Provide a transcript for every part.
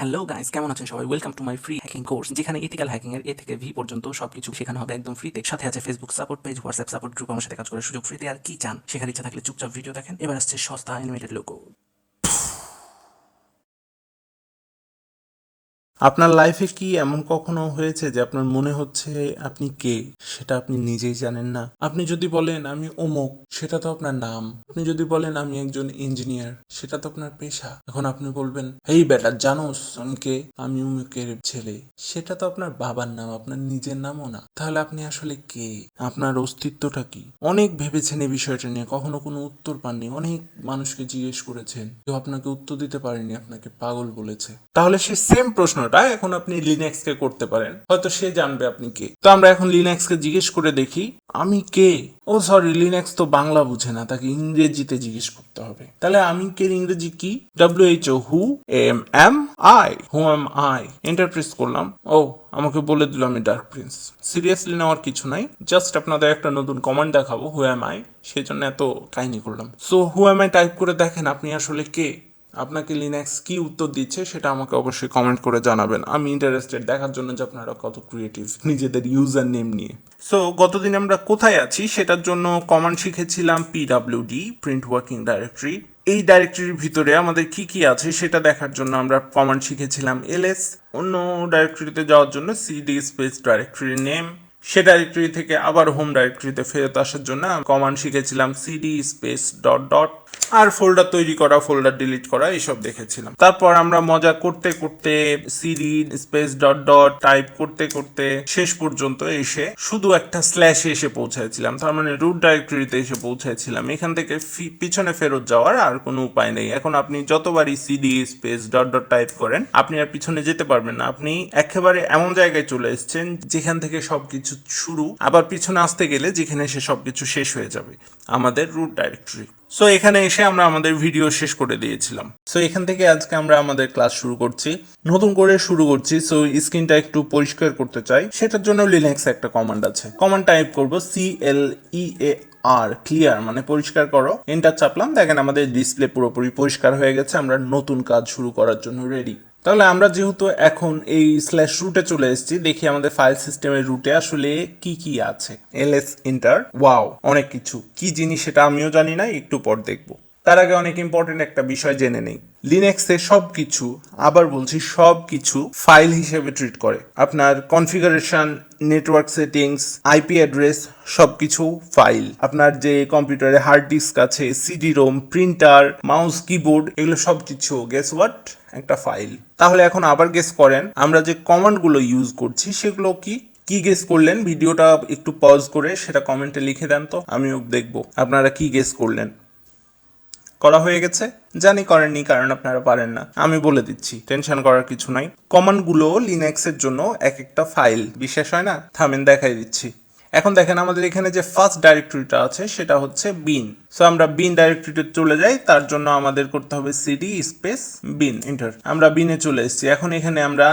Hello guys, কেমন আছেন সবাই? Welcome to my free hacking course, যেখানে ইথিক্যাল হ্যাকিং এর এ থেকে ভি পর্যন্ত সবকিছু শেখানো হবে একদম ফ্রিতে। সাথে আছে Facebook support page, WhatsApp support group, আমার সাথে কাজ করার সুযোগ ফ্রিতে। আর কি চান? শেখার ইচ্ছা থাকলে চুপচাপ ভিডিও দেখেন। এবার আসছে সস্তা অ্যানিমেটেড লোগো। আপনার লাইফে কি এমন কখনো হয়েছে যে আপনার মনে হচ্ছে আপনি কে সেটা আপনি নিজেই জানেন না? আপনি যদি বলেন আমি অমুক, সেটা তো আপনার নাম। আপনি যদি বলেন আমি একজন ইঞ্জিনিয়ার, সেটা তো আপনার পেশা। এখন আপনি বলবেন এই বেটা জানোস আমি কে? আমি অমুকের ছেলে, সেটা তো আপনার বাবার নাম, আপনার নিজের নামও না। তাহলে আপনি আসলে কে? আপনার অস্তিত্বটা কি? অনেক ভেবেছেন এই বিষয়টা নিয়ে, কখনো কোনো উত্তর পাননি। অনেক মানুষকে জিজ্ঞেস করেছেন, কেউ আপনাকে উত্তর দিতে পারেনি, আপনাকে পাগল বলেছে। তাহলে সেই সেম প্রশ্নটা এখন আপনি লিনাক্স কে করতে পারেন, হয়তো সে জানবে আপনি কে। তো আমরা এখন লিনাক্স কে জিজ্ঞেস করে দেখি আমি কে। ও সরি, লিনাক্স তো বাংলা বুঝে না, তাকে ইংরেজিতে জিজ্ঞেস করতে হবে। তাহলে আমি কে ইংরেজি কি? WHO, who am am I, who am I. Enter press করলাম। ও আমাকে বলে দিল আমি ডার্ক প্রিন্স। সিরিয়াসলি নেওয়ার কিছু নাই, জাস্ট আপনাদের একটা নতুন কমান্ড দেখাবো, হু এম আই, সেই জন্য এত কাহিনী করলাম। So who am I type করে দেখেন আপনি আসলে কে। আপনাকে লিনাক্স কি উত্তর দিচ্ছে সেটা আমাকে অবশ্যই কমেন্ট করে জানাবেন। আমি ইন্টারেস্টেড দেখার জন্য যে আপনারা কত ক্রিয়েটিভ নিজেদের ইউজার নেম নিয়ে। সো গতদিন আমরা কোথায় আছি সেটার জন্য কমান্ড শিখেছিলাম PWD, প্রিন্ট ওয়ার্কিং ডাইরেক্টরি। এই ডাইরেক্টরির ভিতরে আমাদের কি কি আছে সেটা দেখার জন্য আমরা কমান্ড শিখেছিলাম ls। অন্য ডাইরেক্টরিতে যাওয়ার জন্য cd স্পেস ডাইরেক্টরি নেম। সে ডাইরেক্টরি থেকে আবার হোম ডাইরেক্টরিতে ফেরত আসার জন্য কমান্ড শিখেছিলাম cd স্পেস ডট ডট। আর ফোল্ডার তৈরি করা, ফোল্ডার ডিলিট করা, এইসব দেখেছিলাম। তারপর আমরা মজা করতে করতে CD space dot dot type করতে করতে শেষ পর্যন্ত এসে শুধু একটা স্ল্যাশে এসে পৌঁছাইছিলাম, তার মানে রুট ডাইরেক্টরিতে এসে পৌঁছাইছিলাম। এখান থেকে পিছনে ফেরত যাওয়ার আর কোনো উপায় নেই। এখন আপনি যতবারই CD space dot dot type করেন আপনি আর পিছনে যেতে পারবেন না। আপনি একেবারে এমন জায়গায় চলে এসেছেন যেখান থেকে সবকিছু শুরু, আবার পিছনে আসতে গেলে যেখানে এসে সবকিছু শেষ হয়ে যাবে, আমাদের রুট ডাইরেক্টরি। সো এখানে এসে আমরা আমাদের ভিডিও শেষ করে দিয়েছিলাম। সো এখান থেকে আজকে আমরা আমাদের ক্লাস শুরু করছি, নতুন করে শুরু করছি। সো স্ক্রিনটা একটু পরিষ্কার করতে চাই, সেটার জন্য লিনাক্স একটা কমান্ড আছে। কমান্ড টাইপ করব CLEAR, ক্লিয়ার মানে পরিষ্কার করো। এন্টার চাপলাম, দেখেন আমাদের ডিসপ্লে পুরোপুরি পরিষ্কার হয়ে গেছে। আমরা নতুন কাজ শুরু করার জন্য রেডি। তাহলে আমরা যেহেতু এখন এই স্ল্যাশ রুটে চলে এসেছি, দেখি আমাদের ফাইল সিস্টেমের রুটে আসলে কি কি আছে। ls enter. ওয়াও, অনেক কিছু। কি জিনিস সেটা আমিও জানি না, একটু পর দেখবো। তার আগে অনেক ইম্পর্টেন্ট একটা বিষয় জেনে নেই। লিনাক্সে সবকিছু, আবার বলছি সবকিছু, ফাইল হিসেবে ট্রিট করে। আপনার configuration, network settings, IP address, সবকিছু ফাইল। আপনার যে কম্পিউটারে হার্ড ডিস্ক আছে, CD Rome, printer, mouse, keyboard, এগুলো সবকিছু গেস হোয়াট, একটা ফাইল। তাহলে এখন আবার গেস করেন আমরা যে কমান্ডগুলো ইউজ করছি সেগুলো কি কি গেস করলেন? ভিডিওটা একটু পজ করে সেটা কমেন্টে লিখে দেন তো, আমিও দেখবো আপনারা কি গেস করলেন। করা হয়ে গেছে? জানি করেননি, কারণ আপনারা পারেন না। আমি বলে দিচ্ছি, টেনশন করার কিছু নাই। কমান্ডগুলো লিনাক্সের জন্য এক একটা ফাইল। বিশ্বাস হয় না? থামেন দেখাই দিচ্ছি। এখন দেখেন আমাদের এখানে যে ফার্স্ট ডাইরেক্টরিটা আছে সেটা হচ্ছে বিন। সো আমরা বিন ডাইরেক্টরিতে চলে যাই, তার জন্য আমাদের করতে হবে সিডি স্পেস বিন, এন্টার। আমরা বিনে চলে এসেছি। এখন এখানে আমরা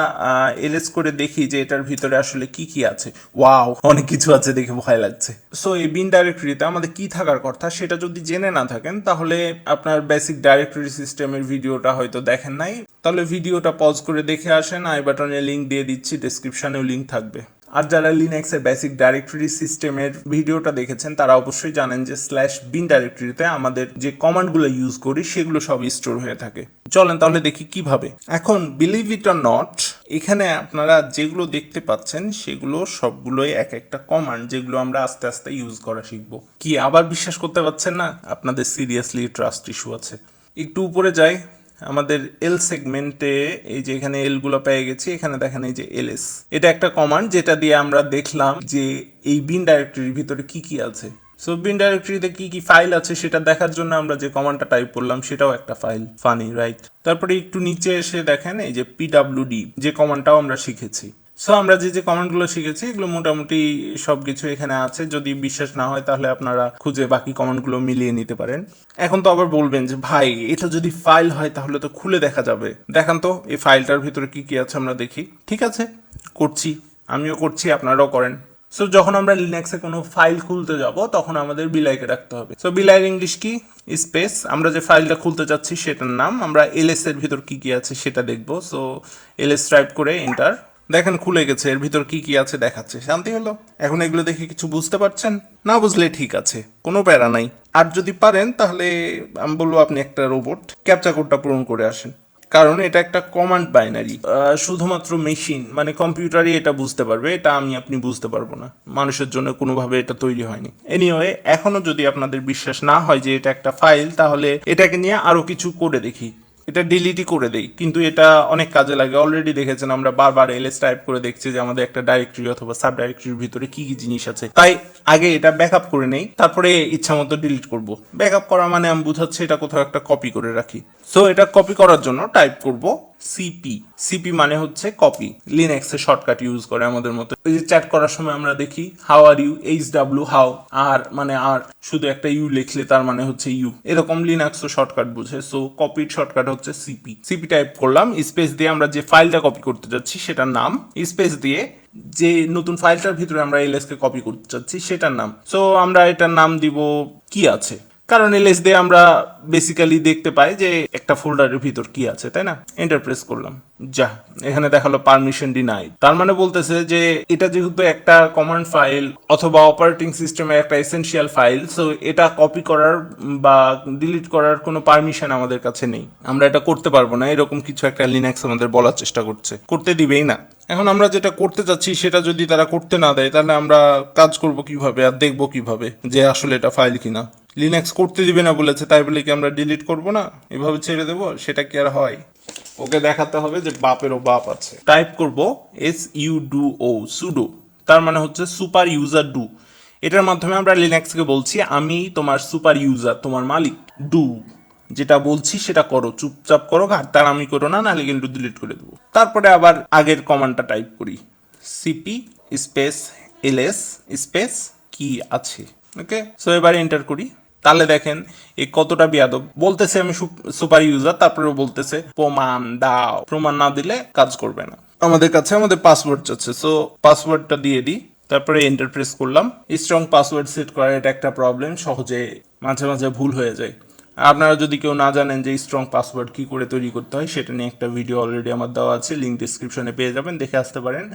এলএস করে দেখি যে এটার ভিতরে আসলে কি কি আছে। ওয়াও, অনেক কিছু আছে, দেখে ভয় লাগছে। সো এই বিন ডাইরেক্টরিতে আমাদের কি থাকার কথা সেটা যদি জেনে না থাকেন তাহলে আপনার বেসিক ডাইরেক্টরি সিস্টেমের ভিডিওটা হয়তো দেখেন নাই। তাহলে ভিডিওটা পজ করে দেখে আসেন, আই বাটনে লিঙ্ক দিয়ে দিচ্ছি, ডেসক্রিপশনেও লিঙ্ক থাকবে। আর যারা লিনাক্সের বেসিক ডাইরেক্টরি সিস্টেমের ভিডিওটা দেখেছেন তারা অবশ্যই জানেন যে স্ল্যাশ বিন ডাইরেক্টরিতে আমাদের যে কমান্ডগুলো ইউজ করি সেগুলো সব স্টোর হয়ে থাকে। চলেন তাহলে দেখি কিভাবে। এখন বিলিভ ইট অর নট, এখানে আপনারা যেগুলো দেখতে পাচ্ছেন সেগুলো সবগুলোই এক একটা কমান্ড, যেগুলো আমরা আস্তে আস্তে ইউজ করা শিখবো। কি আবার বিশ্বাস করতে পারছেন না? আপনাদের সিরিয়াসলি ট্রাস্ট ইস্যু আছে। একটু উপরে যাই, আমাদের এল সেগমেন্টে এই যে এখানে এল গুলো পেয়ে গেছি। এখানে দেখেন এই যে ls, এটা একটা কমান্ড যেটা দিয়ে আমরা দেখলাম যে এই বিন ডাইরেক্টরির ভিতরে কি কি আছে। সো বিন ডাইরেক্টরিতে কি কি ফাইল আছে সেটা দেখার জন্য আমরা যে কমান্ডটা টাইপ করলাম সেটাও একটা ফাইল। Funny right? তারপরে একটু নিচে এসে দেখেন এই যে pwd, যে কমান্ডটাও আমরা শিখেছি। সো আমরা যে যে কমান্ডগুলো শিখেছি এগুলো মোটামুটি সবকিছু এখানে আছে। যদি বিশ্বাস না হয় তাহলে আপনারা খুঁজে বাকি কমান্ডগুলো মিলিয়ে নিতে পারেন। এখন তো আবার বলবেন যে ভাই এটা যদি ফাইল হয় তাহলে তো খুলে দেখা যাবে। দেখান তো এই ফাইলটার ভিতরে কি কি আছে আমরা দেখি। ঠিক আছে, করছি, আমিও করছি, আপনারাও করেন। সো যখন আমরা লিনাক্সে কোনো ফাইল খুলতে যাব তখন আমাদের বিলাইকে রাখতে হবে। সো বিলাইয়ের ইংলিশ কি? স্পেস, আমরা যে ফাইলটা খুলতে যাচ্ছি সেটার নাম, আমরা এলএস এর ভিতর কি কি আছে সেটা দেখবো। সো এলএস টাইপ করে এন্টার, দেখেন খুলে গেছে, এর ভিতর কি কি আছে দেখাচ্ছে। শান্তি হলো? এখন এগুলো দেখে কিছু বুঝতে পারছেন? না বুঝলে ঠিক আছে, কোনো প্যারা নাই। আর যদি পারেন তাহলে আমি বলবো আপনি একটা রোবট, ক্যাপচা কোডটা পূরণ করে আসেন, কারণ এটা একটা কমান্ড বাইনারি। শুধুমাত্র মেশিন মানে কম্পিউটারই এটা বুঝতে পারবে, এটা আমি আপনি বুঝতে পারবো না, মানুষের জন্য কোনোভাবে এটা তৈরি হয়নি। এনিওয়ে, এখনো যদি আপনাদের বিশ্বাস না হয় যে এটা একটা ফাইল, তাহলে এটাকে নিয়ে আরো কিছু করে দেখি। এটা ডিলিটই করে দেই, কিন্তু এটা অনেক কাজে লাগে। অলরেডি দেখেছেন আমরা বারবার এলএস টাইপ করে দেখছি যে আমাদের একটা ডাইরেক্টরি অথবা সাব ডাইরেক্টরির ভিতরে কি কি জিনিস আছে। তাই আগে এটা ব্যাকআপ করে নেই, তারপরে ইচ্ছা মতো ডিলিট করব। ব্যাকআপ করা মানে আমি বুঝাচ্ছি এটা কোথাও একটা কপি করে রাখি। সো এটা কপি করার জন্য টাইপ করব সিপি। সিপি মানে হচ্ছে কপি, লিনাক্সে শর্টকাট ইউজ করে আমাদের মতো। ওই যে চ্যাট করার সময় আমরা দেখি how are you, HW how, are মানে আর শুধু একটা ইউ লিখলে তার মানে হচ্ছে ইউ, এরকম লিনাক্সও শর্টকাট বুঝে। সো কপির শর্টকাট হচ্ছে সিপি। সিপি টাইপ করলাম, স্পেস দিয়ে আমরা যে ফাইলটা কপি করতে যাচ্ছি সেটার নাম, স্পেস দিয়ে যে নতুন ফাইলটার ভিতরে আমরা এলএস কে কপি করতে চাচ্ছি সেটার নাম। সো আমরা এটার নাম দিব কি আছে, কারণ এলএস দিয়ে আমরা বেসিক্যালি দেখতে পাই যে একটা ফোল্ডারের ভিতর কি আছে, তাই না? এন্টার প্রেস করলাম, যা এখানে দেখালো পারমিশন ডিনাইড। তার মানে বলতেছে যে এটা যেহেতু একটা কমান্ড ফাইল অথবা অপারেটিং সিস্টেমের একটা এসেনশিয়াল ফাইল, সো এটা কপি করার বা ডিলিট করার কোনো পারমিশন আমাদের কাছে নেই, আমরা এটা করতে পারবো না, এরকম কিছু একটা লিনাক্স আমাদের বলার চেষ্টা করছে, করতে দিবেই না। এখন আমরা যেটা করতে চাচ্ছি সেটা যদি তারা করতে না দেয়, তাহলে আমরা কাজ করব কিভাবে আর দেখবো কিভাবে যে আসলে এটা ফাইল কিনা? লিনাক্স করতে দিবে না বলেছে, তাই বলে কি আমরা ডিলিট করব না, এভাবে ছেড়ে দেবো? সেটা কি আর হয়? ওকে দেখাতে হবে যে বাপেরও বাপ আছে। টাইপ করব SUDO, সুডো, তার মানে হচ্ছে সুপার ইউজার ডু। এটার মাধ্যমে আমরা লিনাক্সকে বলছি আমি তোমার সুপার ইউজার, তোমার মালিক। ডু, যেটা বলছি সেটা করো, চুপচাপ করো, ঘাটতার আমি করো না, নাহলে কিন্তু ডিলিট করে দেবো। তারপরে আবার আগের কমান্ডটা টাইপ করি, সিপি স্পেস এলএস স্পেস কি আছে। ওকে, সো এবারে এন্টার করি। তাহলে দেখেন এই কতটা বেয়াদব, বলতেছে আমি সুপার ইউজার, তারপরেও বলতেছে প্রমাণ দাও। প্রমাণ না দিলে কাজ করবে না। আমাদের কাছে আমাদের পাসওয়ার্ড চাচ্ছে, সো পাসওয়ার্ডটা দিয়ে দিই, তারপরে এন্টার প্রেস করলাম। স্ট্রং পাসওয়ার্ড সেট করা এটা একটা প্রবলেম, সহজে মাঝে মাঝে ভুল হয়ে যায়। আপনারা যদি কেউ না জানেন যে স্ট্রং পাসওয়ার্ড কি করে তৈরি করতে হয়, সেটা নিয়ে একটা ভিডিও অলরেডি আমার দেওয়া আছে, লিঙ্ক ডিসক্রিপশনে পেয়ে যাবেন, দেখে আসতে পারেন।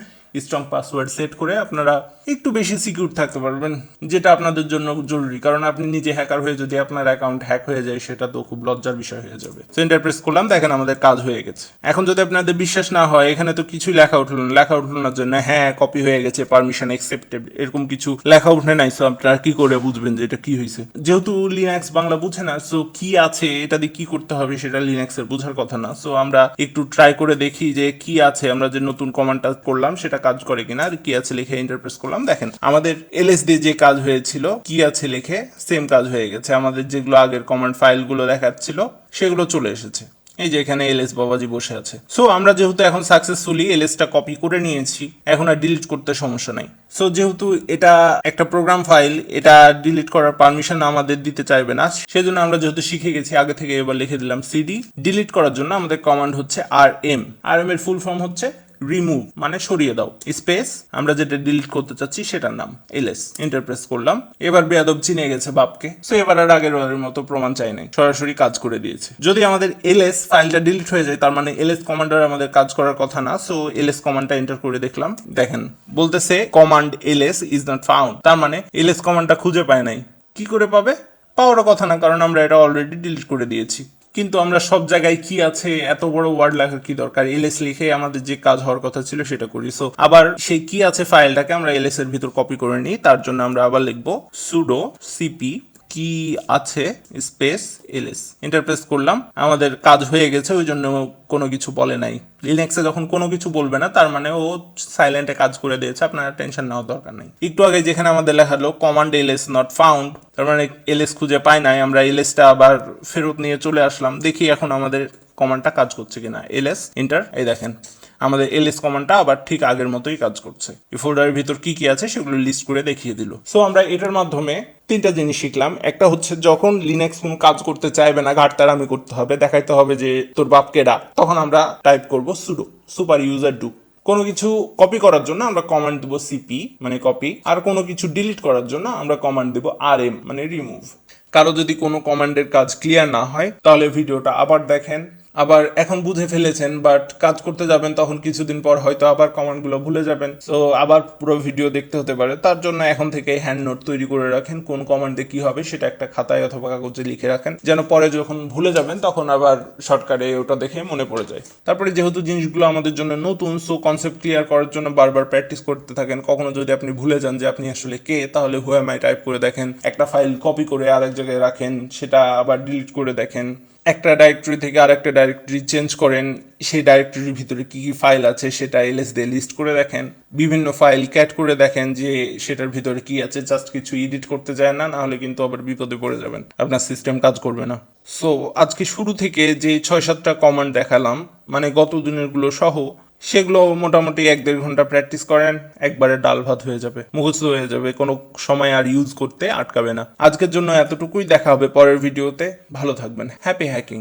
স্ট্রং পাসওয়ার্ড সেট করে আপনারা একটু বেশি সিকিউর থাকতে পারবেন, যেটা আপনাদের জন্য জরুরি। কারণ আপনি নিজে হ্যাকার হয়ে যদি আপনার অ্যাকাউন্ট হ্যাক হয়ে যায়, সেটা তো খুব লজ্জার বিষয় হয়ে যাবে। এন্টার প্রেস করলাম, দেখেন আমাদের কাজ হয়ে গেছে। এখন যদি আপনাদের বিশ্বাস না হয়, এখানে তো কিছুই লেখা উঠলো না। লেখা উঠলো না জন্য হ্যাঁ কপি হয়ে গেছে, পারমিশন অ্যাকসেপ্টেড, এরকম কিছু লেখা উঠে নাই। সো আপনারা কি করে বুঝবেন যে এটা কি হয়েছে? যেহেতু লিনাক্স বাংলা বুঝে না, সো কি আছে এটা দিয়ে কি করতে হবে সেটা লিনাক্সের বোঝার কথা না। সো আমরা একটু ট্রাই করে দেখি যে কি আছে, আমরা যে নতুন কমান্ডটা করলাম সেটা কাজ করে কিনা। আর কি আছে লিখে ইন্টারপ্রেস করলাম, দেখেন আমাদের এলএস দিয়ে যে কাজ হয়েছিল কি আছে লিখে সেম কাজ হয়ে গেছে। আমাদের যেগুলো আগের কমান্ড ফাইলগুলো দেখাচ্ছিল সেগুলো চলে এসেছে। এই যে এখানে এলএস বাবাজি বসে আছে। সো আমরা যেহেতু এখন সাকসেসফুলি এলএসটা কপি করে নিয়েছি, এখন আর ডিলিট করতে সমস্যা নাই। সো যেহেতু এটা একটা প্রোগ্রাম ফাইল, এটা ডিলিট করার পারমিশন আমাদের দিতে চাইবে না, সেজন্য আমরা যেহেতু শিখে গেছি আগে থেকে, এবার লিখে দিলাম সিডি। ডিলিট করার জন্য আমাদের কমান্ড হচ্ছে RM। RM এর ফুল ফর্ম হচ্ছে রিমুভ, মানে সরিয়ে দাও, স্পেস আমরা যেটা ডিলিট করতে চাচ্ছি সেটার নাম এলএস। এন্টার প্রেস করলাম। এবার বেয়াদব চিনে গেছে বাপকে। সো এবার আর আগের মতো প্রমাণ চাই নাই, সরাসরি কাজ করে দিয়েছে। যদি আমাদের এলএস ফাইলটা ডিলিট হয়ে যায়, তার মানে এলএস কমান্ডার আমাদের কাজ করার কথা না। সো এলএস কমান্ডটা এন্টার করে দেখলাম, দেখেন বলতেছে command LS is not found, তার মানে এলএস কমান্ডটা খুঁজে পায় নাই। কি করে পাবে? পাওয়ার কথা না, কারণ আমরা এটা অলরেডি ডিলিট করে দিয়েছি। কিন্তু আমরা সব জায়গায় কি আছে এত বড় ওয়ার্ড লেখার কি দরকার? এলএস লিখে আমাদের যে কাজ হওয়ার কথা ছিল সেটা করি। সো আবার সেই কি আছে ফাইলটাকে আমরা এলএস এর ভিতর কপি করে নিই। তার জন্য আমরা আবার লিখবো সুডো সিপি কি আছে স্পেস এলএস। এন্টার প্রেস করলাম, আমাদের কাজ হয়ে গেছে, ওই জন্য কোনো কিছু বলে নাই। লিনাক্সে যখন কোনো কিছু বলবে না, তার মানে ও সাইলেন্টে কাজ করে দিয়েছে, আপনারা টেনশন নেওয়ার দরকার নেই। একটু আগে যেখানে আমাদের লেখা হলো কমান্ড এলএস নট ফাউন্ড, তার মানে এলএস খুঁজে পাই নাই। আমরা এলএসটা আবার ফেরত নিয়ে চলে আসলাম, দেখি এখন আমাদের কমান্ডটা কাজ করছে কিনা। এলএস এন্টার, এই দেখেন আমাদের এলএস কমান্ডটা আবার ঠিক আগের মতোই কাজ করছে। এই ফোল্ডারের ভিতর কি কি আছে সেগুলো লিস্ট করে দেখিয়ে দিল। সো আমরা এটার মাধ্যমে তিনটা জিনিস শিখলাম। একটা হচ্ছে যখন লিনাক্স কোনো কাজ করতে চাইবে না, ঘাটতারামি করতে হবে, দেখাইতে হবে যে তোর বাপকে ডাক, তখন আমরা টাইপ করব সুডো সুপার ইউজার ডু। কোনো কিছু কপি করার জন্য আমরা কমান্ড দেবো সিপি মানে কপি, আর কোনো কিছু ডিলিট করার জন্য আমরা কমান্ড দেবো আরএম মানে রিমুভ। কারো যদি কোনো কমান্ডের কাজ ক্লিয়ার না হয় তাহলে ভিডিওটা আবার দেখেন, আবার এখন বুঝে ফেলেছেন বাট কাজ করতে যাবেন তখন কিছুদিন পর হয়তো আবার কমান্ডগুলো ভুলে যাবেন, তো আবার পুরো ভিডিও দেখতে হতে পারে। তার জন্য এখন থেকে হ্যান্ড নোট তৈরি করে রাখেন, কোন কমান্ডে কি হবে সেটা একটা খাতায় অথবা কাগজে লিখে রাখেন, যেন পরে যখন ভুলে যাবেন তখন আবার শর্টকাটে ওটা দেখে মনে পড়ে যায়। তারপরে যেহেতু জিনিসগুলো আমাদের জন্য নতুন, সো কনসেপ্ট ক্লিয়ার করার জন্য বারবার প্র্যাকটিস করতে থাকেন। কখনো যদি আপনি ভুলে যান যে আপনি আসলে কে, তাহলে হু এম আই টাইপ করে দেখেন, একটা ফাইল কপি করে আরেক জায়গায় রাখেন, সেটা আবার ডিলিট করে দেখেন, একটা ডাইরেক্টরি থেকে আরেকটা ডাইরেক্টরি চেঞ্জ করেন, সেই ডাইরেক্টরির ভিতরে কি কি ফাইল আছে সেটা এলএস দিয়ে লিস্ট করে দেখেন, বিভিন্ন ফাইল ক্যাট করে দেখেন যে সেটার ভিতরে কি আছে, জাস্ট কিছু এডিট করতে যায় না, নাহলে কিন্তু আবার বিপদে পড়ে যাবেন, আপনার সিস্টেম কাজ করবে না। সো আজকে শুরু থেকে যে 6-7টা কমান্ড দেখালাম মানে গত দিনের গুলো সহ, সেগুলো মোটামুটি 1-1.5 ঘন্টা প্র্যাকটিস করেন, একবারে ডাল ভাত হয়ে যাবে, মুখস্থ হয়ে যাবে, কোনো সময় আর ইউজ করতে আটকাবে না। আজকের জন্য এতটুকুই, দেখা হবে পরের ভিডিওতে। ভালো থাকবেন, হ্যাপি হ্যাকিং।